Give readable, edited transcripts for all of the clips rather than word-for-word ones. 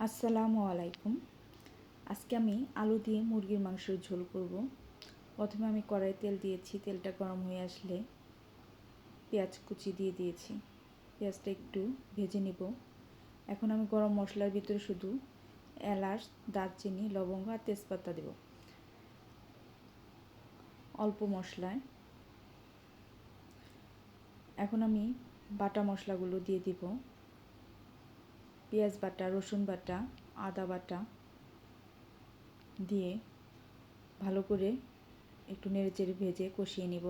আসসালামু আলাইকুম। আজকে আমি আলু দিয়ে মুরগির মাংসের ঝোল করব। প্রথমে আমি কড়াইয়ে তেল দিয়েছি, তেলটা গরম হয়ে আসলে পেঁয়াজ কুচি দিয়ে দিয়েছি। পেঁয়াজটা একটু ভেজে নিব। এখন আমি গরম মশলার ভিতরে শুধু এলাচ, দারচিনি, লবঙ্গ আর তেজপাতা দেব অল্প মশলায়। এখন আমি বাটা মশলাগুলো দিয়ে দিব। পেঁয়াজ বাটা, রসুন বাটা, আদা বাটা দিয়ে ভালো করে একটু নেড়েচেড়ে ভেজে কষিয়ে নিব।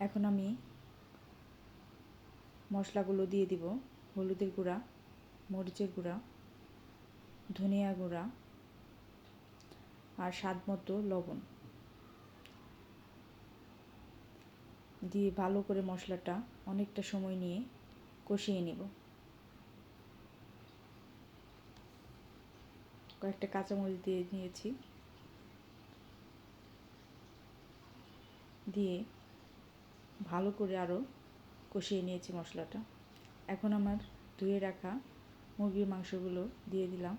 এখন আমি মশলাগুলো দিয়ে দিব। হলুদের গুঁড়া, মরিচের গুঁড়া, ধনিয়া গুঁড়া আর স্বাদ মতো লবণ দিয়ে ভালো করে মশলাটা অনেকটা সময় নিয়ে কষিয়ে নেব। কয়েকটা কাঁচামরিচ দিয়ে নিয়েছি, দিয়ে ভালো করে আরও কষিয়ে নিয়েছি মশলাটা। এখন আমার ধুয়ে রাখা মুরগির মাংসগুলো দিয়ে দিলাম।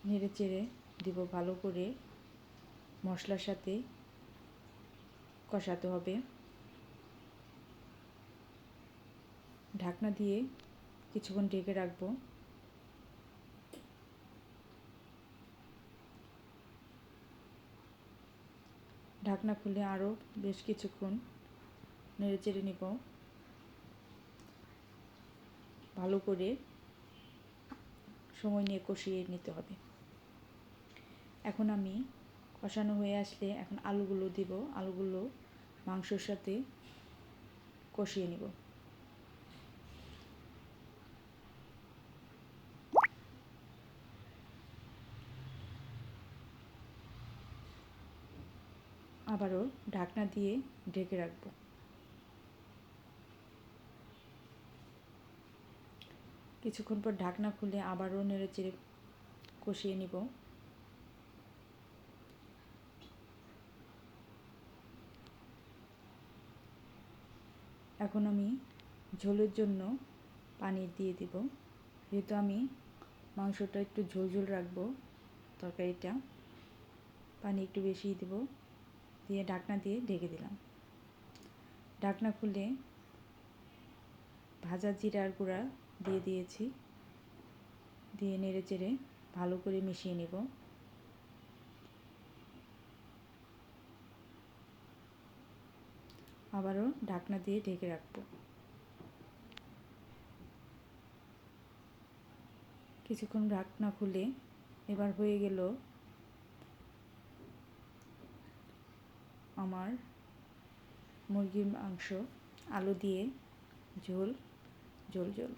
নেড়ে চেড়ে দিব, ভালো করে মশলার সাথে কষাতে হবে। ঢাকনা দিয়ে কিছুক্ষণ ঢেকে রাখবো। ঢাকনা খুলে আরও বেশ কিছুক্ষণ নেড়ে চেড়ে নিব। ভালো করে সময় নিয়ে কষিয়ে নিতে হবে। এখন আমি কষানো হয়ে আসলে এখন আলুগুলো দিব। আলুগুলো মাংসের সাথে কষিয়ে নিব। আবারও ঢাকনা দিয়ে ঢেকে রাখবো। কিছুক্ষণ পর ঢাকনা খুলে আবারও নেড়ে চেড়ে কষিয়ে নিব। এখন আমি ঝোলের জন্য পানি দিয়ে দিব। যেহেতু আমি মাংসটা একটু ঝোল ঝোল রাখবো, তরকারিটা পানি একটু বেশিই দিব। দিয়ে ঢাকনা দিয়ে ঢেকে দিলাম। ঢাকনা খুলে ভাজা জিরার গুঁড়া দিয়ে দিয়েছি, দিয়ে নেড়ে চেড়ে ভালো করে মিশিয়ে নেব। আবারও ঢাকনা দিয়ে ঢেকে রাখবো। কিছুক্ষণ ঢাকনা খুলে এবার হয়ে গেল আমার মুরগির মাংস আলু দিয়ে ঝোল ঝোল ঝোল।